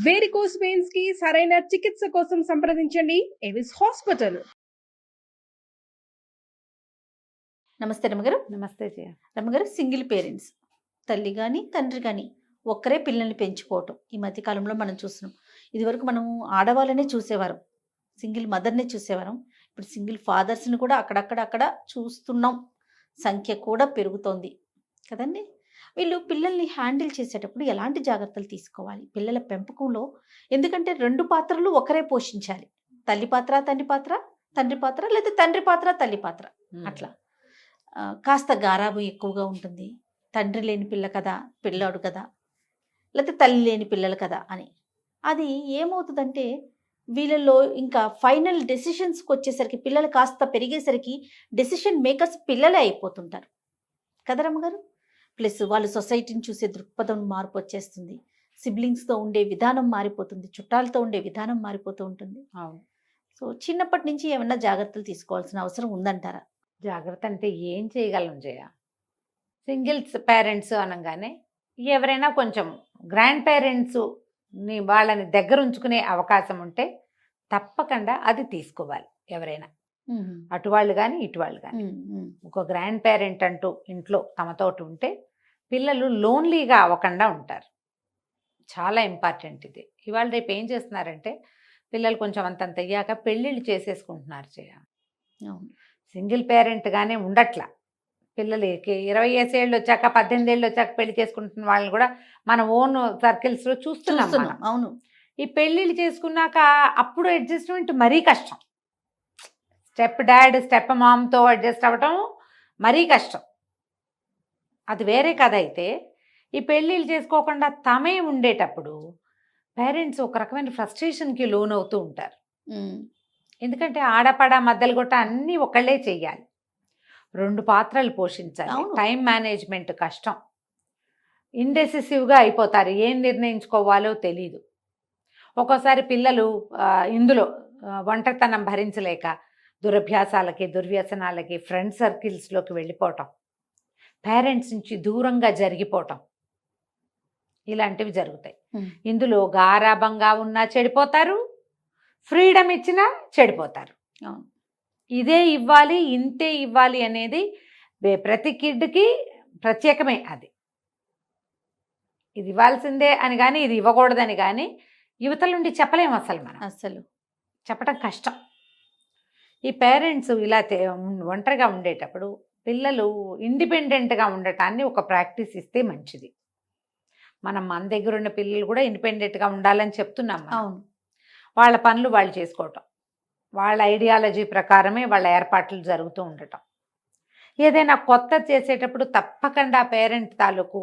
Varicose veins కి సరైన చికిత్స కోసం సంప్రదించండి ఎవిస్ హాస్పిటల్. నమస్తే రమ్మగారు. నమస్తే జయ. రమ్మగారు, సింగిల్ పేరెంట్స్, తల్లి కానీ తండ్రి కానీ ఒక్కరే పిల్లల్ని పెంచుకోవటం ఈ మధ్యకాలంలో మనం చూస్తున్నాం. ఇదివరకు మనం ఆడవాళ్ళనే చూసేవారం, సింగిల్ మదర్నే చూసేవారం. ఇప్పుడు సింగిల్ ఫాదర్స్ని కూడా అక్కడ చూస్తున్నాం. సంఖ్య కూడా పెరుగుతోంది కదండి. వీళ్ళు పిల్లల్ని హ్యాండిల్ చేసేటప్పుడు ఎలాంటి జాగ్రత్తలు తీసుకోవాలి పిల్లల పెంపకంలో? ఎందుకంటే రెండు పాత్రలు ఒకరే పోషించాలి. తల్లి పాత్ర తండ్రి పాత్ర, తండ్రి పాత్ర లేదా తండ్రి పాత్ర తల్లి పాత్ర. అట్లా కాస్త గారాబం ఎక్కువగా ఉంటుంది. తండ్రి లేని పిల్ల కదా, పిల్లాడు కదా, లేకపోతే తల్లి లేని పిల్లలు కదా అని. అది ఏమవుతుందంటే వీళ్ళల్లో ఇంకా ఫైనల్ డెసిషన్స్కి వచ్చేసరికి పిల్లలు కాస్త పెరిగేసరికి డెసిషన్ మేకర్స్ పిల్లలే అయిపోతుంటారు కదా రమ్మగారు. ప్లస్ వాళ్ళు సొసైటీని చూసే దృక్పథం మార్పు వచ్చేస్తుంది. సిబ్లింగ్స్తో ఉండే విధానం మారిపోతుంది, చుట్టాలతో ఉండే విధానం మారిపోతూ ఉంటుంది. అవును. సో చిన్నప్పటి నుంచి ఏమన్నా జాగ్రత్తలు తీసుకోవాల్సిన అవసరం ఉందంటారా? జాగ్రత్త అంటే ఏం చేయగలం జయ? సింగిల్స్ పేరెంట్స్ అనగానే ఎవరైనా కొంచెం గ్రాండ్ పేరెంట్స్ వాళ్ళని దగ్గర ఉంచుకునే అవకాశం ఉంటే తప్పకుండా అది తీసుకోవాలి ఎవరైనా, అటువాళ్ళు కానీ ఇటువాళ్ళు కానీ. ఒక గ్రాండ్ పేరెంట్ అంటూ ఇంట్లో తమతోటి ఉంటే పిల్లలు లోన్లీగా అవ్వకుండా ఉంటారు. చాలా ఇంపార్టెంట్ ఇది. ఇవాళ రేపు ఏం చేస్తున్నారంటే పిల్లలు కొంచెం అంతంత అయ్యాక పెళ్ళిళ్ళు చేసేసుకుంటున్నారు జయ. సింగిల్ పేరెంట్గానే ఉండట్లా. పిల్లలకి 20 ఏళ్ళు వచ్చాక 18 ఏళ్ళు వచ్చాక పెళ్లి చేసుకుంటున్న వాళ్ళని కూడా మన ఓన్ సర్కిల్స్లో చూస్తున్నాం. అవును. ఈ పెళ్ళిళ్ళు చేసుకున్నాక అప్పుడు అడ్జస్ట్మెంట్ మరీ కష్టం. స్టెప్ డాడ్ స్టెప్ మామ్తో అడ్జస్ట్ అవ్వటం మరీ కష్టం. అది వేరే కథ. అయితే ఈ పెళ్ళిళ్ళు చేసుకోకుండా తమే ఉండేటప్పుడు పేరెంట్స్ ఒక రకమైన ఫ్రస్ట్రేషన్కి లోన్ అవుతూ ఉంటారు. ఎందుకంటే ఆడపడ మద్దలు గొట్ట అన్నీ ఒకళ్ళే చెయ్యాలి, 2 పాత్రలు పోషించాలి. టైం మేనేజ్మెంట్ కష్టం. ఇండెసిసివ్గా అయిపోతారు, ఏం నిర్ణయించుకోవాలో తెలీదు. ఒక్కోసారి పిల్లలు ఇందులో ఒంటరితనం భరించలేక దురభ్యాసాలకి దుర్వ్యసనాలకి ఫ్రెండ్ సర్కిల్స్లోకి వెళ్ళిపోవటం, పేరెంట్స్ నుంచి దూరంగా జరిగిపోవటం, ఇలాంటివి జరుగుతాయి. ఇందులో గారాబంగా ఉన్నా చెడిపోతారు, ఫ్రీడమ్ ఇచ్చినా చెడిపోతారు. ఇదే ఇవ్వాలి ఇంతే ఇవ్వాలి అనేది ప్రతి కిడ్కి ప్రత్యేకమే. అది ఇది ఇవ్వాల్సిందే అని కానీ ఇది ఇవ్వకూడదని కానీ యువతల నుండి చెప్పలేము. అసలు మనం చెప్పడం కష్టం. ఈ పేరెంట్స్ ఇలా ఒంటరిగా ఉండేటప్పుడు పిల్లలు ఇండిపెండెంట్గా ఉండటాన్ని ఒక ప్రాక్టీస్ ఇస్తే మంచిది. మనం మన దగ్గర ఉన్న పిల్లలు కూడా ఇండిపెండెంట్గా ఉండాలని చెప్తున్నాం. వాళ్ళ పనులు వాళ్ళు చేసుకోవటం, వాళ్ళ ఐడియాలజీ ప్రకారమే వాళ్ళ ఏర్పాట్లు జరుగుతూ ఉండటం. ఏదైనా కొత్త చేసేటప్పుడు తప్పకుండా పేరెంట్ తాలూకు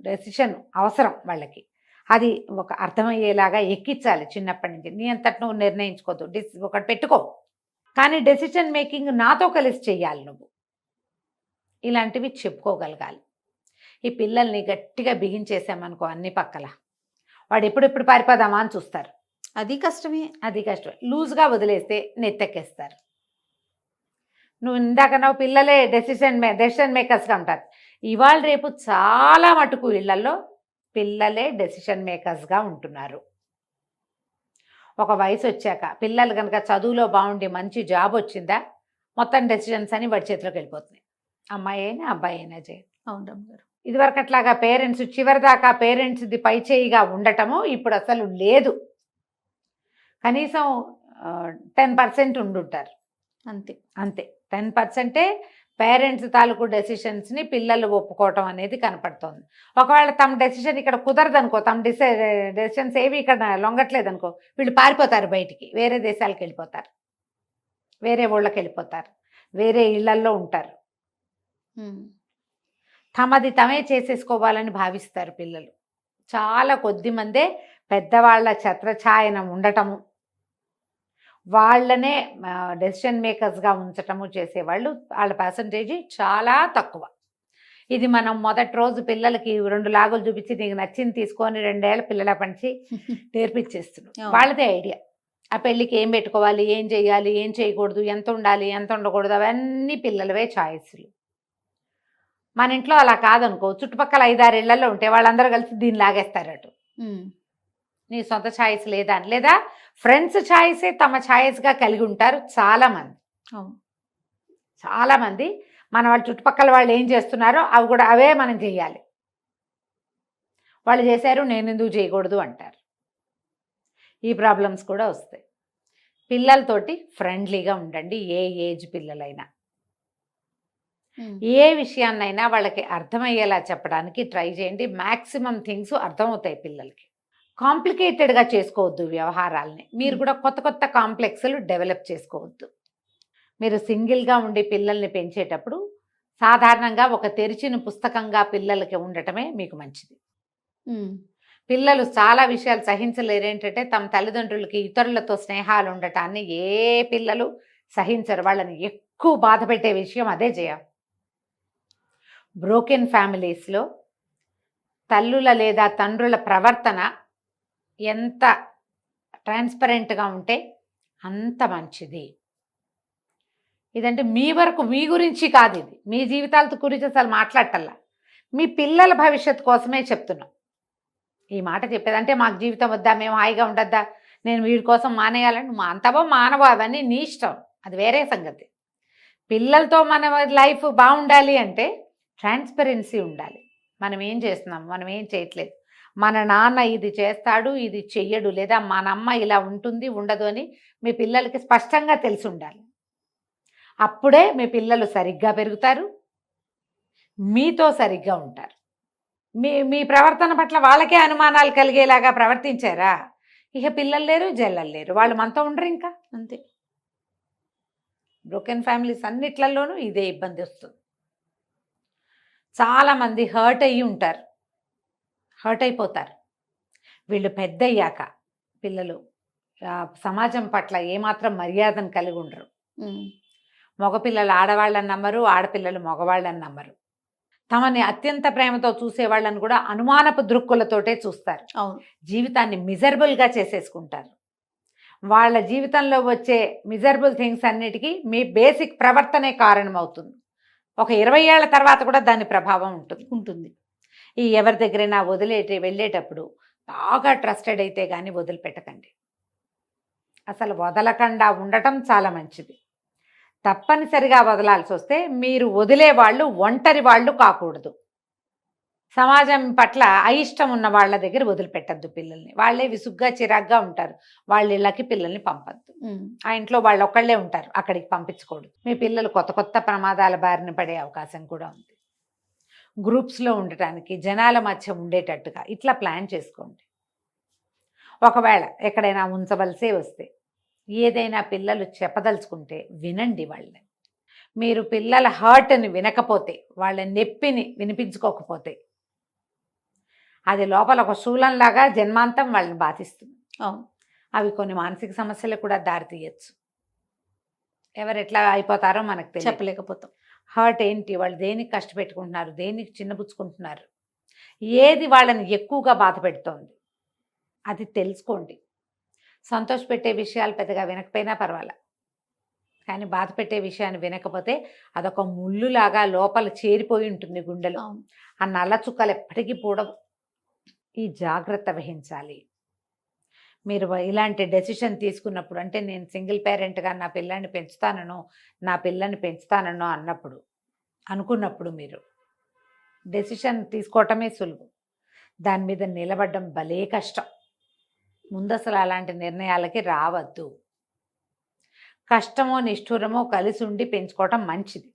డెసిషన్ అవసరం వాళ్ళకి. అది ఒక అర్థమయ్యేలాగా ఎక్కించాలి చిన్నప్పటి నుంచి. నీ అంతటి నువ్వు నిర్ణయించుకోవద్దు, ఒకటి పెట్టుకో, కానీ డెసిషన్ మేకింగ్ నాతో కలిసి చెయ్యాలి నువ్వు. ఇలాంటివి చెప్పుకోగలగాలి. ఈ పిల్లల్ని గట్టిగా బిగించేసామనుకో అన్ని పక్కల, వాడు ఎప్పుడెప్పుడు పారిపోదామా అని చూస్తారు. అది కష్టమే. లూజ్గా వదిలేస్తే నెత్తెక్కేస్తారు. నువ్వు ఇందాక పిల్లలే డెసిషన్ మేకర్స్గా ఉంటారు. ఇవాళ రేపు చాలా మటుకు ఇళ్లలో పిల్లలే డెసిషన్ మేకర్స్గా ఉంటున్నారు. ఒక వయసు వచ్చాక పిల్లలు కనుక చదువులో బాగుండి మంచి జాబ్ వచ్చిందా మొత్తం డెసిషన్స్ అని వాడి చేతిలోకి వెళ్ళిపోతున్నాయి. అమ్మాయి అయినా అబ్బాయి అయినా చేయాలి. అవును. ఇదివరకు అట్లాగా పేరెంట్స్ చివరిదాకా పేరెంట్స్ది పై చేయిగా ఉండటము ఇప్పుడు అసలు లేదు. కనీసం 10% ఉండుంటారు. అంతే 10%. పేరెంట్స్ తాలూకు డెసిషన్స్ని పిల్లలు ఒప్పుకోవటం అనేది కనపడుతోంది. ఒకవేళ తమ డెసిషన్ ఇక్కడ కుదరదనుకో, తమ డెసిషన్స్ ఏవి ఇక్కడ లొంగట్లేదు అనుకో, వీళ్ళు పారిపోతారు బయటికి, వేరే దేశాలకు వెళ్ళిపోతారు, వేరే ఊళ్ళకి వెళ్ళిపోతారు, వేరే ఇళ్లల్లో ఉంటారు. తమది తమే చేసేసుకోవాలని భావిస్తారు పిల్లలు. చాలా కొద్ది మందే పెద్దవాళ్ళ ఛత్రఛాయనం ఉండటము, వాళ్ళనే డెసిషన్ మేకర్స్గా ఉంచటము చేసేవాళ్ళు వాళ్ళ పర్సంటేజీ చాలా తక్కువ. ఇది మనం మొదటి రోజు పిల్లలకి 2 లాగులు చూపించి నీకు నచ్చింది తీసుకొని 2 ఏళ్ళ పిల్లల పంచి నేర్పించేస్తున్నాం. వాళ్ళదే ఐడియా. ఆ పెళ్ళికి ఏం పెట్టుకోవాలి, ఏం చేయాలి, ఏం చేయకూడదు, ఎంత ఉండాలి, ఎంత ఉండకూడదు, అవన్నీ పిల్లలవే ఛాయిస్లు. మన ఇంట్లో అలా కాదనుకో, చుట్టుపక్కల 5-6 ఇళ్లలో ఉంటే వాళ్ళందరూ కలిసి దీన్ని లాగేస్తారు అటు. నీ సొంత ఛాయిస్ లేదా అని, లేదా ఫ్రెండ్స్ ఛాయిసే తమ ఛాయిస్గా కలిగి ఉంటారు చాలామంది. అవును. చాలామంది మన వాళ్ళ చుట్టుపక్కల వాళ్ళు ఏం చేస్తున్నారో అవి కూడా అవే మనం చేయాలి, వాళ్ళు చేశారు నేను ఎందుకు చేయకూడదు అంటారు. ఈ ప్రాబ్లమ్స్ కూడా వస్తాయి. పిల్లలతోటి ఫ్రెండ్లీగా ఉండండి, ఏ ఏజ్ పిల్లలైనా. ఏ విషయాన్నైనా వాళ్ళకి అర్థమయ్యేలా చెప్పడానికి ట్రై చేయండి. మ్యాక్సిమం థింగ్స్ అర్థమవుతాయి పిల్లలకి. కాంప్లికేటెడ్గా చేసుకోవద్దు వ్యవహారాలని. మీరు కూడా కొత్త కొత్త కాంప్లెక్స్లు డెవలప్ చేసుకోవద్దు. మీరు సింగిల్గా ఉండి పిల్లల్ని పెంచేటప్పుడు సాధారణంగా ఒక తెరిచిన పుస్తకంగా పిల్లలకి ఉండటమే మీకు మంచిది. పిల్లలు చాలా విషయాలు సహించలేరు. ఏంటంటే తమ తల్లిదండ్రులకి ఇతరులతో స్నేహాలు ఉండటాన్ని ఏ పిల్లలు సహించరు. వాళ్ళని ఎక్కువ బాధ పెట్టే విషయం అదే చేయాలి. బ్రోకెన్ ఫ్యామిలీస్లో తల్లుల లేదా తండ్రుల ప్రవర్తన ఎంత ట్రాన్స్పరెంట్గా ఉంటే అంత మంచిది. ఇదంటే మీ వరకు, మీ గురించి కాదు, ఇది మీ జీవితాల గురించి అసలు మాట్లాడటల్లా, మీ పిల్లల భవిష్యత్తు కోసమే చెప్తున్నాం ఈ మాట చెప్పేది. అంటే మాకు జీవితం వద్దా, మేము హాయిగా ఉండద్దా, నేను వీడి కోసం మానేయాలని నువ్వు అంతవో మానవో, అవన్నీ నీ ఇష్టం, అది వేరే సంగతి. పిల్లలతో మన లైఫ్ బాగుండాలి అంటే ట్రాన్స్పరెన్సీ ఉండాలి. మనం ఏం చేస్తున్నాం, మనం ఏం చేయట్లేదు, మన నాన్న ఇది చేస్తాడు ఇది చెయ్యడు, లేదా మన అమ్మ ఇలా ఉంటుంది ఉండదు అని మీ పిల్లలకి స్పష్టంగా తెలిసి ఉండాలి. అప్పుడే మీ పిల్లలు సరిగ్గా పెరుగుతారు, మీతో సరిగ్గా ఉంటారు. మీ ప్రవర్తన పట్ల వాళ్ళకే అనుమానాలు కలిగేలాగా ప్రవర్తించారా, ఇక పిల్లలు లేరు జల్లలు లేరు, వాళ్ళు మనతో ఉండరు ఇంకా, అంతే. బ్రోకెన్ ఫ్యామిలీస్ అన్నిట్లలోనూ ఇదే ఇబ్బంది వస్తుంది. చాలామంది హర్ట్ అయ్యి ఉంటారు, హర్ట్ అయిపోతారు. వీళ్ళు పెద్ద అయ్యాక పిల్లలు సమాజం పట్ల ఏమాత్రం మర్యాదను కలిగి ఉండరు. మగపిల్లలు ఆడవాళ్ళని నమ్మరు, ఆడపిల్లలు మగవాళ్ళని నమ్మరు. తమని అత్యంత ప్రేమతో చూసేవాళ్ళని కూడా అనుమానపు దృక్కులతోటే చూస్తారు. అవును. జీవితాన్ని మిజరబుల్గా చేసేసుకుంటారు. వాళ్ళ జీవితంలో వచ్చే మిజరబుల్ థింగ్స్ అన్నిటికీ మీ బేసిక్ ప్రవర్తనే కారణం అవుతుంది. ఒక 20 ఏళ్ల తర్వాత కూడా దాని ప్రభావం ఉంటుంది. ఈ ఎవరి దగ్గరైనా వెళ్ళేటప్పుడు బాగా ట్రస్టెడ్ అయితే కానీ వదిలిపెట్టకండి. అసలు వదలకుండా ఉండటం చాలా మంచిది. తప్పనిసరిగా వదలాల్సి వస్తే మీరు వదిలే వాళ్ళు ఒంటరి వాళ్ళు కాకూడదు. సమాజం పట్ల అయిష్టం ఉన్న వాళ్ళ దగ్గర వదిలిపెట్టద్దు పిల్లల్ని. వాళ్ళే విసుగ్గా చిరాగ్గా ఉంటారు, వాళ్ళ ఇళ్ళకి పిల్లల్ని పంపద్దు. ఆ ఇంట్లో వాళ్ళు ఒక్కళ్ళే ఉంటారు, అక్కడికి పంపించకూడదు. మీ పిల్లలు కొత్త కొత్త ప్రమాదాల బారిన పడే అవకాశం కూడా ఉంది. గ్రూప్స్లో ఉండటానికి, జనాల మధ్య ఉండేటట్టుగా ఇట్లా ప్లాన్ చేసుకోండి. ఒకవేళ ఎక్కడైనా ఉంచవలసే వస్తే, ఏదైనా పిల్లలు చెప్పదలుచుకుంటే వినండి వాళ్ళని. మీరు పిల్లల హర్ట్ని వినకపోతే, వాళ్ళ నొప్పిని వినిపించుకోకపోతే, అది లోపల ఒక శూలంలాగా జన్మాంతం వాళ్ళని బాధిస్తుంది. అవి కొన్ని మానసిక సమస్యలకు కూడా దారితీయచ్చు. ఎవరు ఎట్లా అయిపోతారో మనకు తెలియదు, చెప్పలేకపోతాం. హర్ట్ ఏంటి, వాళ్ళు దేనికి కష్టపెట్టుకుంటున్నారు, దేనికి చిన్నపుచ్చుకుంటున్నారు, ఏది వాళ్ళని ఎక్కువగా బాధ పెడుతోంది అది తెలుసుకోండి. సంతోషపెట్టే విషయాలు పెద్దగా వినకపోయినా పర్వాలే, కానీ బాధ పెట్టే విషయాన్ని వినకపోతే అదొక ముళ్ళులాగా లోపల చేరిపోయి ఉంటుంది గుండెలో. ఆ నల్ల చుక్కలు ఎప్పటికీ పూడవు. ఈ జాగ్రత్త వహించాలి. మీరు ఇలాంటి డెసిషన్ తీసుకున్నప్పుడు, అంటే నేను సింగిల్ పేరెంట్గా నా పిల్లని పెంచుతానో అనుకున్నప్పుడు మీరు డెసిషన్ తీసుకోవటమే సులువు, దాని మీద నిలబడడం భలే కష్టం. ముందు అసలు అలాంటి నిర్ణయాలకి రావద్దు. కష్టమో నిష్ఠూరమో కలిసి ఉండి పెంచుకోవటం మంచిది.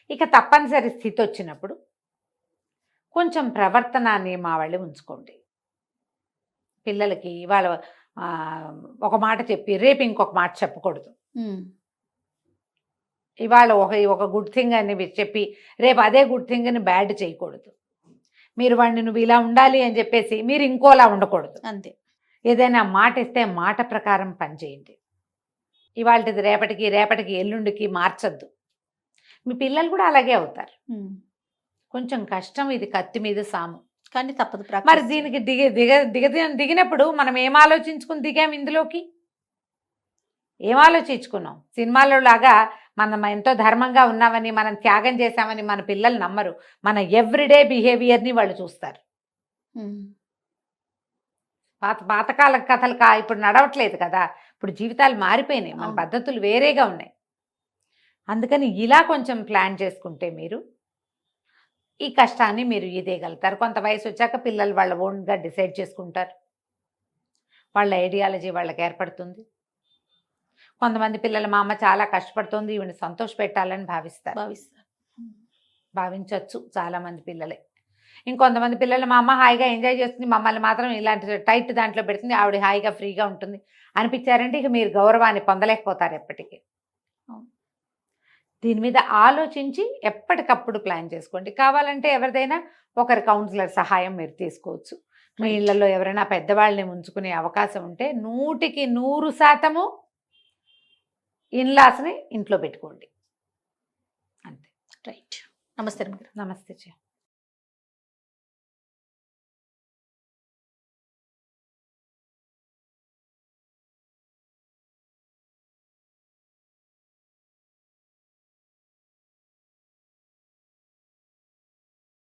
ఇక తప్పనిసరి స్థితి వచ్చినప్పుడు కొంచెం ప్రవర్తన నియమావళి ఉంచుకోండి. పిల్లలకి ఇవాళ ఒక మాట చెప్పి రేపు ఇంకొక మాట చెప్పకూడదు. ఇవాళ ఒక గుడ్ థింగ్ అని చెప్పి రేపు అదే గుడ్ థింగ్ అని బ్యాడ్ చేయకూడదు. మీరు వాడిని నువ్వు ఇలా ఉండాలి అని చెప్పేసి మీరు ఇంకోలా ఉండకూడదు. అంతే. ఏదైనా మాట ఇస్తే మాట ప్రకారం పనిచేయండి. ఇవాళది రేపటికి ఎల్లుండికి మార్చద్దు. మీ పిల్లలు కూడా అలాగే అవుతారు. కొంచెం కష్టం, ఇది కత్తి మీద సాము, కానీ తప్పదు. మరి దీనికి దిగినప్పుడు మనం ఏం ఆలోచించుకుని దిగాం, ఇందులోకి ఏం ఆలోచించుకున్నాం? సినిమాలో లాగా మనం ఎంతో ధర్మంగా ఉన్నామని, మనం త్యాగం చేశామని మన పిల్లలు నమ్మరు. మన ఎవ్రీడే బిహేవియర్ని వాళ్ళు చూస్తారు. పాతకాల కథలు ఇప్పుడు నడవట్లేదు కదా, ఇప్పుడు జీవితాలు మారిపోయినాయి, మన అవును. పద్ధతులు వేరేగా ఉన్నాయి. అందుకని ఇలా కొంచెం ప్లాన్ చేసుకుంటే మీరు ఈ కష్టాన్ని మీరు ఇదేయగలుగుతారు. కొంత వయసు వచ్చాక పిల్లలు వాళ్ళ ఓన్గా డిసైడ్ చేసుకుంటారు, వాళ్ళ ఐడియాలజీ వాళ్ళకి ఏర్పడుతుంది. కొంతమంది పిల్లలు మా అమ్మ చాలా కష్టపడుతుంది, ఈవిని సంతోష పెట్టాలని భావిస్తారు, భావించవచ్చు చాలామంది పిల్లలే. ఇంకొంతమంది పిల్లలు మా అమ్మ హాయిగా ఎంజాయ్ చేస్తుంది, మమ్మల్ని మాత్రం ఇలాంటి టైట్ దాంట్లో పెడుతుంది, ఆవిడ హాయిగా ఫ్రీగా ఉంటుంది అనిపించారంటే ఇక మీరు గౌరవాన్ని పొందలేకపోతారు ఎప్పటికీ. దీని మీద ఆలోచించి ఎప్పటికప్పుడు ప్లాన్ చేసుకోండి. కావాలంటే ఎవరిదైనా ఒకరి కౌన్సిలర్ సహాయం మీరు తీసుకోవచ్చు. మీ ఇళ్లలో ఎవరైనా పెద్దవాళ్ళని ఉంచుకునే అవకాశం ఉంటే 100% ఇన్లాస్ని ఇంట్లో పెట్టుకోండి. అంతే. రైట్. నమస్తే రమ్య గారు. నమస్తే.